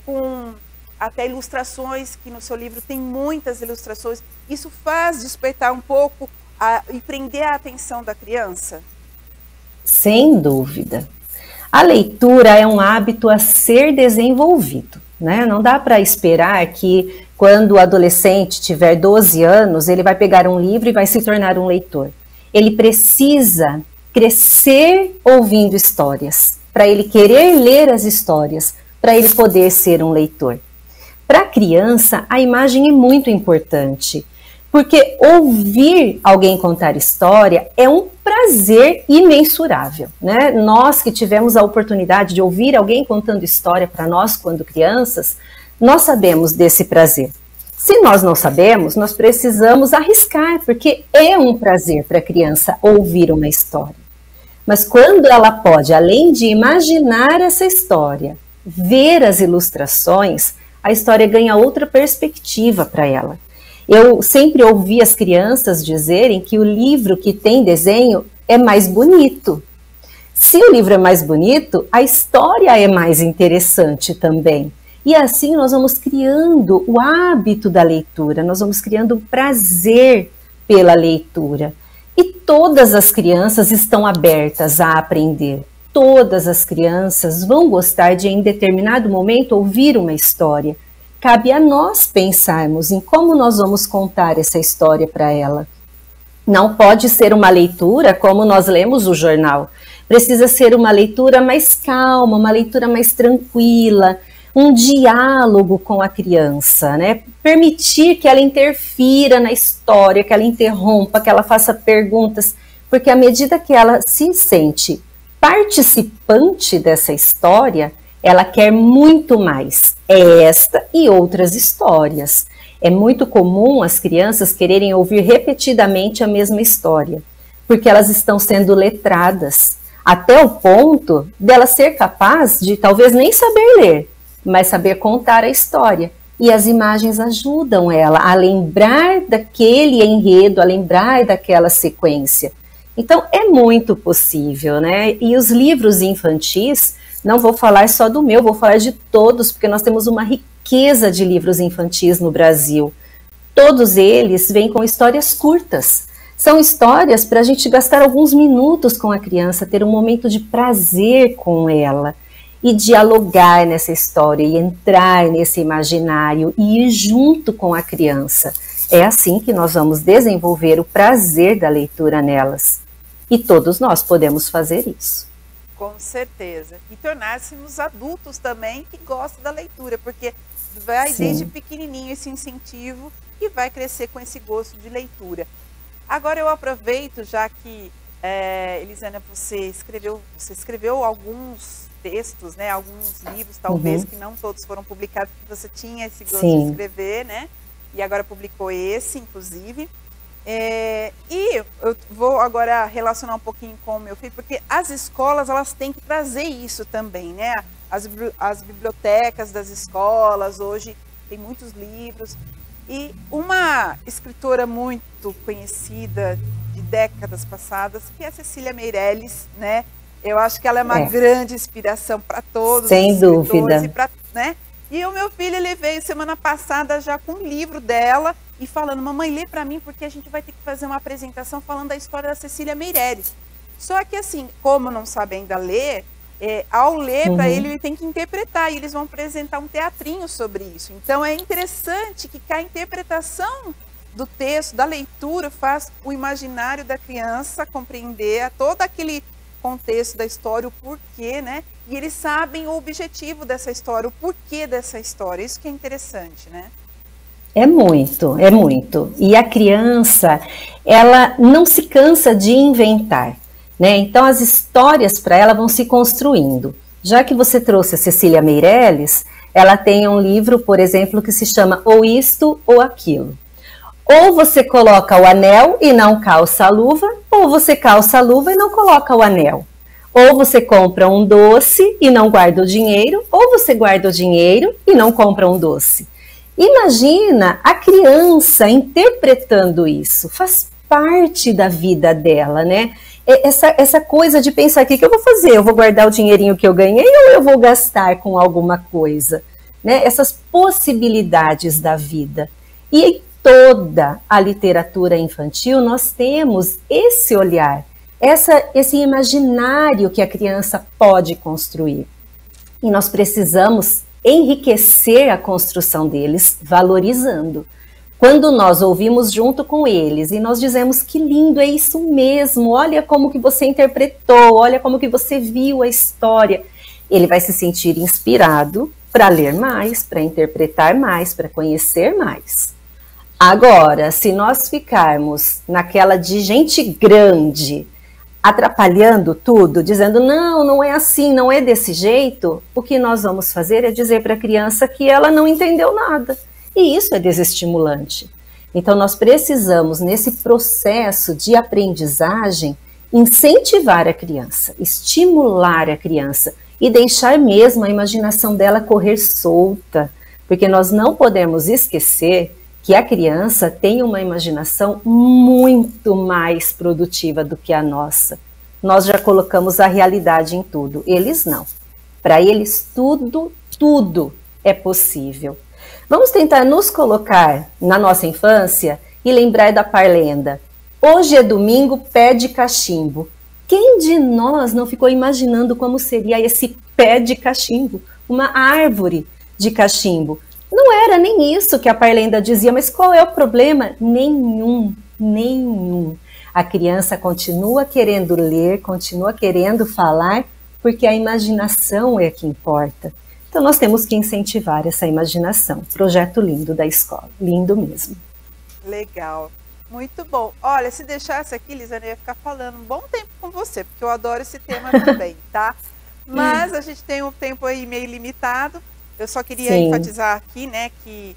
com até ilustrações, que no seu livro tem muitas ilustrações, isso faz despertar um pouco e prender a atenção da criança? Sem dúvida. A leitura é um hábito a ser desenvolvido, né? Não dá para esperar que quando o adolescente tiver 12 anos, ele vai pegar um livro e vai se tornar um leitor. Ele precisa crescer ouvindo histórias, para ele querer ler as histórias, para ele poder ser um leitor. Para a criança, a imagem é muito importante, porque ouvir alguém contar história é um prazer imensurável, né? Nós que tivemos a oportunidade de ouvir alguém contando história para nós quando crianças, nós sabemos desse prazer. Se nós não sabemos, nós precisamos arriscar, porque é um prazer para a criança ouvir uma história. Mas quando ela pode, além de imaginar essa história, ver as ilustrações, a história ganha outra perspectiva para ela. Eu sempre ouvi as crianças dizerem que o livro que tem desenho é mais bonito. Se o livro é mais bonito, a história é mais interessante também. E assim nós vamos criando o hábito da leitura, nós vamos criando um prazer pela leitura. E todas as crianças estão abertas a aprender. Todas as crianças vão gostar de, em determinado momento, ouvir uma história. Cabe a nós pensarmos em como nós vamos contar essa história para ela. Não pode ser uma leitura como nós lemos o jornal. Precisa ser uma leitura mais calma, uma leitura mais tranquila, um diálogo com a criança, né? Permitir que ela interfira na história, que ela interrompa, que ela faça perguntas, porque à medida que ela se sente participante dessa história, ela quer muito mais esta e outras histórias. É muito comum as crianças quererem ouvir repetidamente a mesma história, porque elas estão sendo letradas, até o ponto dela ser capaz de talvez nem saber ler, mas saber contar a história. E as imagens ajudam ela a lembrar daquele enredo, a lembrar daquela sequência. Então é muito possível, né? E os livros infantis, não vou falar só do meu, vou falar de todos, porque nós temos uma riqueza de livros infantis no Brasil. Todos eles vêm com histórias curtas. São histórias para a gente gastar alguns minutos com a criança, ter um momento de prazer com ela e dialogar nessa história e entrar nesse imaginário e ir junto com a criança. É assim que nós vamos desenvolver o prazer da leitura nelas. E todos nós podemos fazer isso. Com certeza. E tornássemos adultos também que gostam da leitura, porque vai desde pequenininho esse incentivo e vai crescer com esse gosto de leitura. Agora eu aproveito, já que, Elisânia, você escreveu alguns textos, né, alguns livros, talvez, que não todos foram publicados, porque você tinha esse gosto de escrever, né? E agora publicou esse, inclusive. E eu vou agora relacionar um pouquinho com o meu filho, porque as escolas, elas têm que trazer isso também, né? As bibliotecas das escolas, hoje, tem muitos livros. E uma escritora muito conhecida de décadas passadas, que é a Cecília Meirelles, né? Eu acho que ela é uma grande inspiração para todos. Sem dúvida. E o meu filho, ele veio semana passada já com um livro dela, e falando, mamãe, lê para mim porque a gente vai ter que fazer uma apresentação falando da história da Cecília Meirelles. Só que assim, como não sabe ainda ler, ao ler para ele tem que interpretar, e eles vão apresentar um teatrinho sobre isso. Então é interessante que a interpretação do texto, da leitura, faz o imaginário da criança compreender todo aquele contexto da história, o porquê, né? E eles sabem o objetivo dessa história, o porquê dessa história. Isso que é interessante, né? É muito, é muito. E a criança, ela não se cansa de inventar, né? Então as histórias para ela vão se construindo. Já que você trouxe a Cecília Meirelles, ela tem um livro, por exemplo, que se chama Ou Isto ou Aquilo. Ou você coloca o anel e não calça a luva, ou você calça a luva e não coloca o anel. Ou você compra um doce e não guarda o dinheiro, ou você guarda o dinheiro e não compra um doce. Imagina a criança interpretando isso, faz parte da vida dela, né? Essa coisa de pensar, o que eu vou fazer? Eu vou guardar o dinheirinho que eu ganhei ou eu vou gastar com alguma coisa? Né? Essas possibilidades da vida. E em toda a literatura infantil nós temos esse olhar, esse imaginário que a criança pode construir. E nós precisamos enriquecer a construção deles, valorizando. Quando nós ouvimos junto com eles e nós dizemos que lindo, é isso mesmo, olha como que você interpretou, olha como que você viu a história, ele vai se sentir inspirado para ler mais, para interpretar mais, para conhecer mais. Agora, se nós ficarmos naquela de gente grande, atrapalhando tudo, dizendo não é assim, não é desse jeito, o que nós vamos fazer é dizer para a criança que ela não entendeu nada. E isso é desestimulante. Então nós precisamos, nesse processo de aprendizagem, incentivar a criança, estimular a criança e deixar mesmo a imaginação dela correr solta, porque nós não podemos esquecer que a criança tem uma imaginação muito mais produtiva do que a nossa. Nós já colocamos a realidade em tudo, eles não. Para eles tudo é possível. Vamos tentar nos colocar na nossa infância e lembrar da parlenda. Hoje é domingo, pé de cachimbo. Quem de nós não ficou imaginando como seria esse pé de cachimbo? Uma árvore de cachimbo. Não era nem isso que a parlenda dizia, mas qual é o problema? Nenhum. A criança continua querendo ler, continua querendo falar, porque a imaginação é que importa. Então nós temos que incentivar essa imaginação. Projeto lindo da escola, lindo mesmo. Legal, muito bom. Olha, se deixasse aqui, Lisane, eu ia ficar falando um bom tempo com você, porque eu adoro esse tema também, tá? Mas a gente tem um tempo aí meio limitado. Eu só queria enfatizar aqui, né, que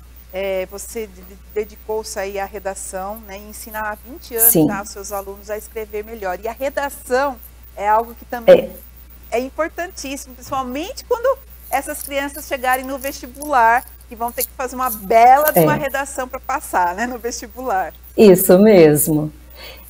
você dedicou-se aí à redação, né, e ensina há 20 anos, tá, aos seus alunos a escrever melhor. E a redação é algo que também é importantíssimo, principalmente quando essas crianças chegarem no vestibular, que vão ter que fazer uma bela de uma redação para passar, né, no vestibular. Isso mesmo.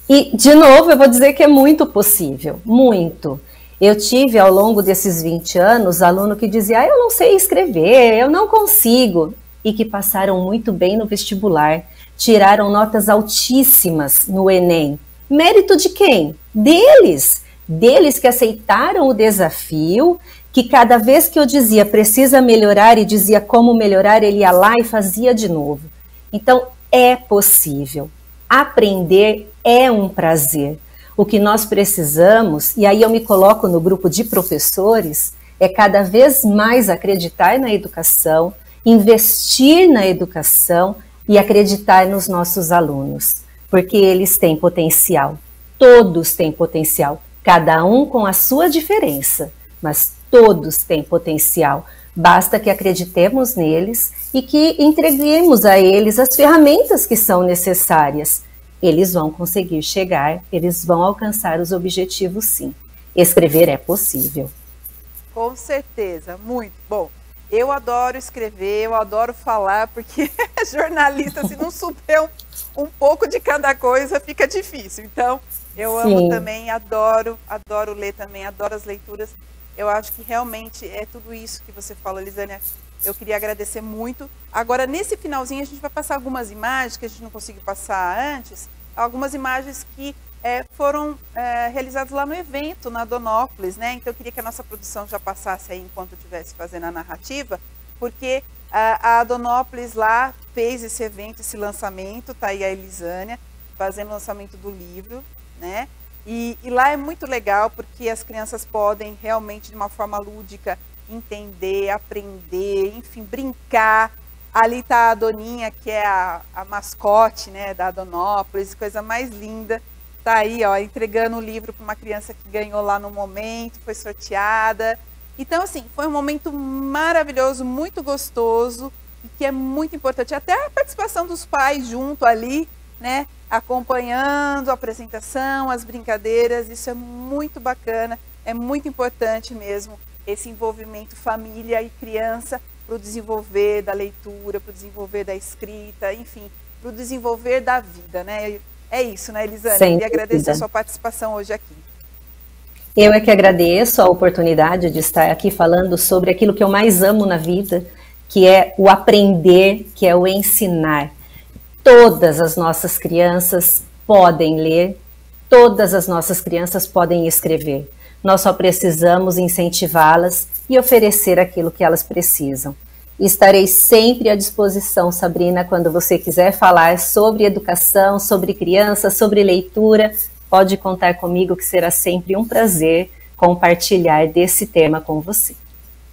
E, de novo, eu vou dizer que é muito possível, muito. Eu tive, ao longo desses 20 anos, aluno que dizia, eu não sei escrever, eu não consigo, e que passaram muito bem no vestibular, tiraram notas altíssimas no Enem. Mérito de quem? Deles que aceitaram o desafio, que cada vez que eu dizia precisa melhorar e dizia como melhorar, ele ia lá e fazia de novo. Então, é possível. Aprender é um prazer. O que nós precisamos, e aí eu me coloco no grupo de professores, é cada vez mais acreditar na educação, investir na educação e acreditar nos nossos alunos, porque eles têm potencial. Todos têm potencial, cada um com a sua diferença, mas todos têm potencial. Basta que acreditemos neles e que entreguemos a eles as ferramentas que são necessárias. Eles vão conseguir chegar, eles vão alcançar os objetivos, sim. Escrever é possível. Com certeza, muito bom. Eu adoro escrever, eu adoro falar, porque jornalista, se não souber um pouco de cada coisa, fica difícil. Então, eu amo também, adoro ler também, adoro as leituras. Eu acho que realmente é tudo isso que você falou, Lisane. eu queria agradecer muito. Agora, nesse finalzinho, a gente vai passar algumas imagens que a gente não conseguiu passar antes, algumas imagens que foram realizadas lá no evento, na Donópolis, né? Então, eu queria que a nossa produção já passasse aí enquanto eu estivesse fazendo a narrativa, porque a Donópolis lá fez esse evento, esse lançamento, tá aí a Elisânia fazendo o lançamento do livro, né? E lá é muito legal porque as crianças podem realmente, de uma forma lúdica, entender, aprender, enfim, brincar. Ali está a Doninha, que é a mascote, né, da Donópolis, coisa mais linda. Está aí, ó, entregando o livro para uma criança que ganhou lá no momento, foi sorteada. Então, assim, foi um momento maravilhoso, muito gostoso, e que é muito importante. Até a participação dos pais junto ali, né, acompanhando a apresentação, as brincadeiras, isso é muito bacana, é muito importante mesmo, esse envolvimento família e criança para o desenvolver da leitura, para o desenvolver da escrita, enfim, para o desenvolver da vida, né? É isso, né, Elisânia? Queria agradecer a sua participação hoje aqui. Eu é que agradeço a oportunidade de estar aqui falando sobre aquilo que eu mais amo na vida, que é o aprender, que é o ensinar. Todas as nossas crianças podem ler, todas as nossas crianças podem escrever. Nós só precisamos incentivá-las e oferecer aquilo que elas precisam. Estarei sempre à disposição, Sabrina, quando você quiser falar sobre educação, sobre crianças, sobre leitura, pode contar comigo que será sempre um prazer compartilhar desse tema com você.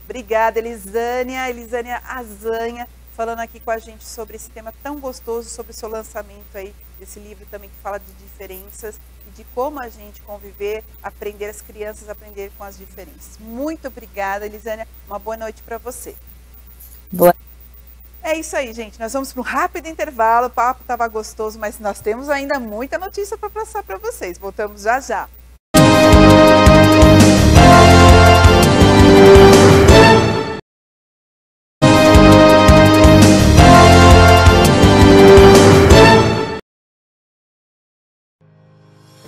Obrigada, Elisânia. Elisânia Azanha, falando aqui com a gente sobre esse tema tão gostoso, sobre o seu lançamento aí, desse livro também que fala de diferenças e de como a gente conviver, aprender, as crianças aprender com as diferenças. Muito obrigada, Elisânia. Uma boa noite para você. Boa. É isso aí, gente. Nós vamos para um rápido intervalo. O papo estava gostoso, mas nós temos ainda muita notícia para passar para vocês. Voltamos já já.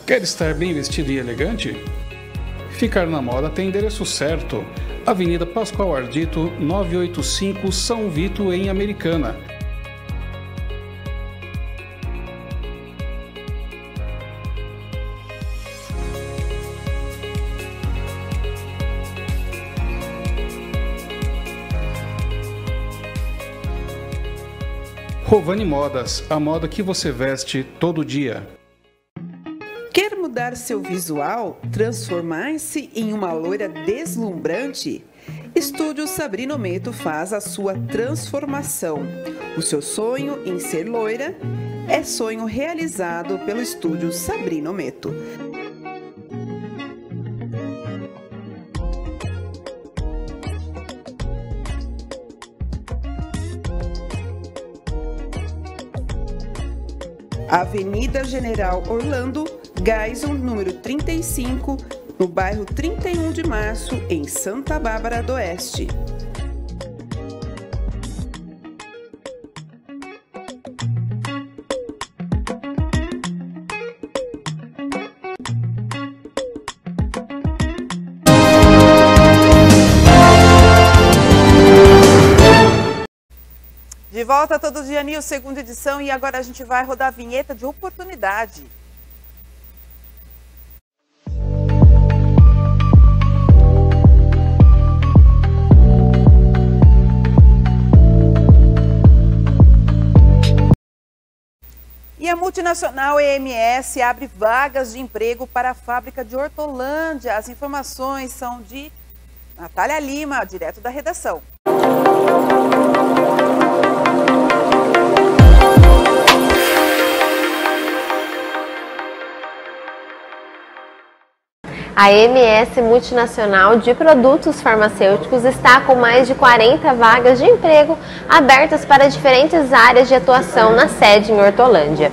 Quer estar bem vestido e elegante? Ficar na moda tem endereço certo. Avenida Pascoal Ardito, 985, São Vito, em Americana. Rovani Modas, a moda que você veste todo dia. Quer mudar seu visual? Transformar-se em uma loira deslumbrante? Estúdio Sabrina Ometo faz a sua transformação. O seu sonho em ser loira é sonho realizado pelo Estúdio Sabrina Ometo. Avenida General Orlando, Geisel, número 35, no bairro 31 de Março, em Santa Bárbara do Oeste. De volta todo dia News, segunda edição, e agora a gente vai rodar a vinheta de oportunidade. E a multinacional EMS abre vagas de emprego para a fábrica de Hortolândia. As informações são de Natália Lima, direto da redação. A EMS Multinacional de Produtos Farmacêuticos está com mais de 40 vagas de emprego abertas para diferentes áreas de atuação na sede em Hortolândia.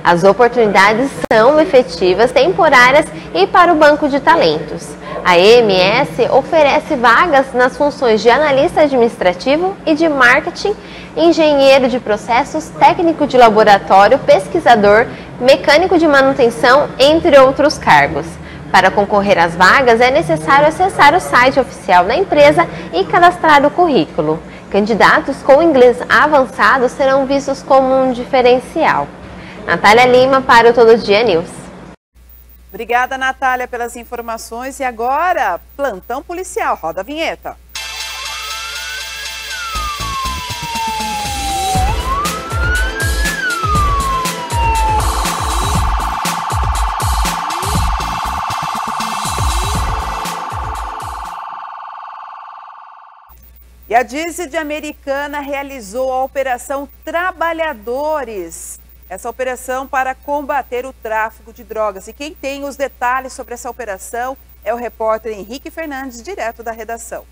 As oportunidades são efetivas, temporárias e para o banco de talentos. A EMS oferece vagas nas funções de analista administrativo e de marketing, engenheiro de processos, técnico de laboratório, pesquisador, mecânico de manutenção, entre outros cargos. Para concorrer às vagas, é necessário acessar o site oficial da empresa e cadastrar o currículo. Candidatos com inglês avançado serão vistos como um diferencial. Natália Lima para o Todo Dia News. Obrigada, Natália, pelas informações. E agora, plantão policial. Roda a vinheta. E a DISI de Americana realizou a Operação Trabalhadores. Essa operação para combater o tráfico de drogas. E quem tem os detalhes sobre essa operação é o repórter Henrique Fernandes, direto da redação.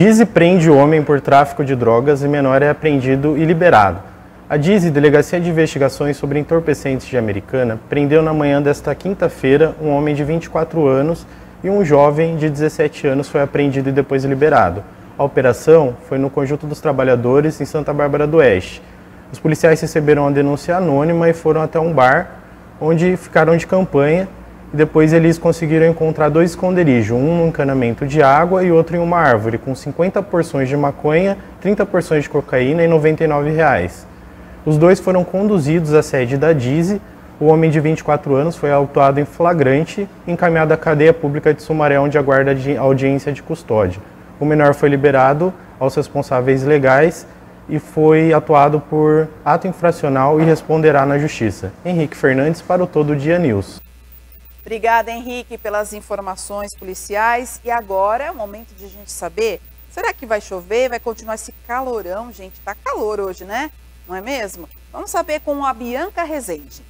DISI prende o homem por tráfico de drogas e menor é apreendido e liberado. A DISI, Delegacia de Investigações sobre Entorpecentes de Americana, prendeu na manhã desta quinta-feira um homem de 24 anos e um jovem de 17 anos foi apreendido e depois liberado. A operação foi no Conjunto dos Trabalhadores, em Santa Bárbara do Oeste. Os policiais receberam a denúncia anônima e foram até um bar, onde ficaram de campanha, e depois eles conseguiram encontrar 2 esconderijos, um no encanamento de água e outro em uma árvore, com 50 porções de maconha, 30 porções de cocaína e R$ 99. Os 2 foram conduzidos à sede da DISI. O homem de 24 anos foi autuado em flagrante e encaminhado à cadeia pública de Sumaré, onde aguarda a audiência de custódia. O menor foi liberado aos responsáveis legais e foi atuado por ato infracional e responderá na Justiça. Henrique Fernandes para o Todo Dia News. Obrigada, Henrique, pelas informações policiais. E agora é o momento de a gente saber, será que vai chover? Vai continuar esse calorão, gente? Tá calor hoje, né? Não é mesmo? Vamos saber com a Bianca Rezende.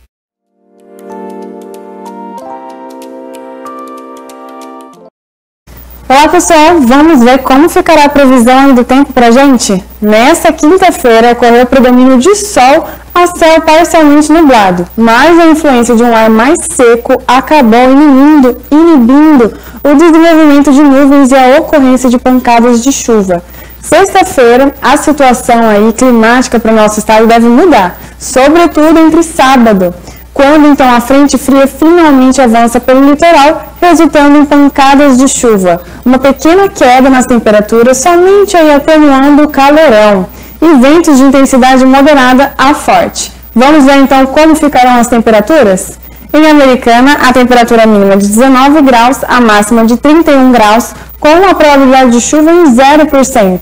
Olá pessoal, vamos ver como ficará a previsão do tempo pra gente? Nessa quinta-feira ocorreu o predomínio de sol a céu parcialmente nublado, mas a influência de um ar mais seco acabou inibindo o desenvolvimento de nuvens e a ocorrência de pancadas de chuva. Sexta-feira, a situação aí climática para o nosso estado deve mudar, sobretudo entre sábado, quando então a frente fria finalmente avança pelo litoral, resultando em pancadas de chuva. Uma pequena queda nas temperaturas, somente aí atenuando o calorão, e ventos de intensidade moderada a forte. Vamos ver então como ficarão as temperaturas? Em Americana, a temperatura mínima de 19 graus, a máxima de 31 graus, com a probabilidade de chuva em 0%.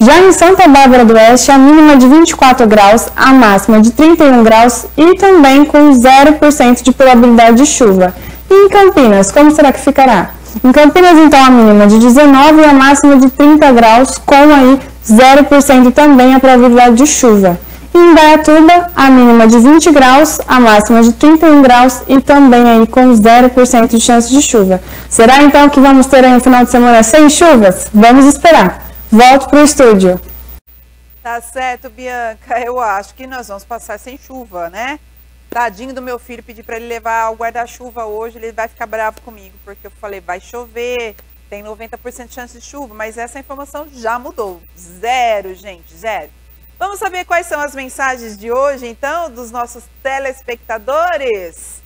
Já em Santa Bárbara do Oeste, a mínima de 24 graus, a máxima de 31 graus e também com 0% de probabilidade de chuva. E em Campinas, como será que ficará? Em Campinas, então, a mínima de 19 e a máxima de 30 graus, com aí 0% também a probabilidade de chuva. E em Indaiatuba, a mínima de 20 graus, a máxima de 31 graus e também aí com 0% de chance de chuva. Será então que vamos ter aí um final de semana sem chuvas? Vamos esperar. Volto para o estúdio. Tá certo, Bianca. Eu acho que nós vamos passar sem chuva, né? Tadinho do meu filho, pedi para ele levar o guarda-chuva hoje, ele vai ficar bravo comigo, porque eu falei, vai chover, tem 90% de chance de chuva, mas essa informação já mudou. 0, gente, 0. Vamos saber quais são as mensagens de hoje, então, dos nossos telespectadores?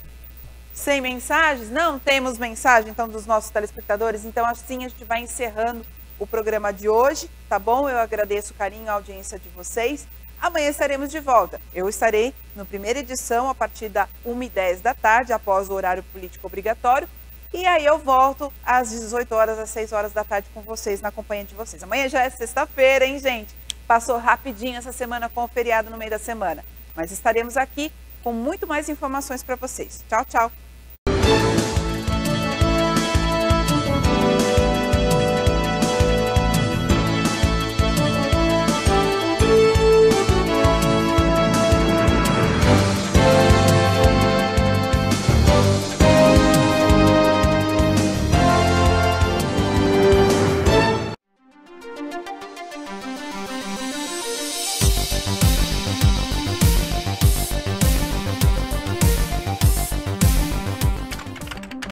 Sem mensagens? Não temos mensagem, então, dos nossos telespectadores. Então, assim a gente vai encerrando o programa de hoje, tá bom? Eu agradeço o carinho e a audiência de vocês. Amanhã estaremos de volta. Eu estarei na primeira edição a partir da 1h10 da tarde, após o horário político obrigatório. E aí eu volto às 18 horas, às 6 horas da tarde com vocês, na companhia de vocês. Amanhã já é sexta-feira, hein, gente? Passou rapidinho essa semana com o feriado no meio da semana. Mas estaremos aqui com muito mais informações para vocês. Tchau, tchau!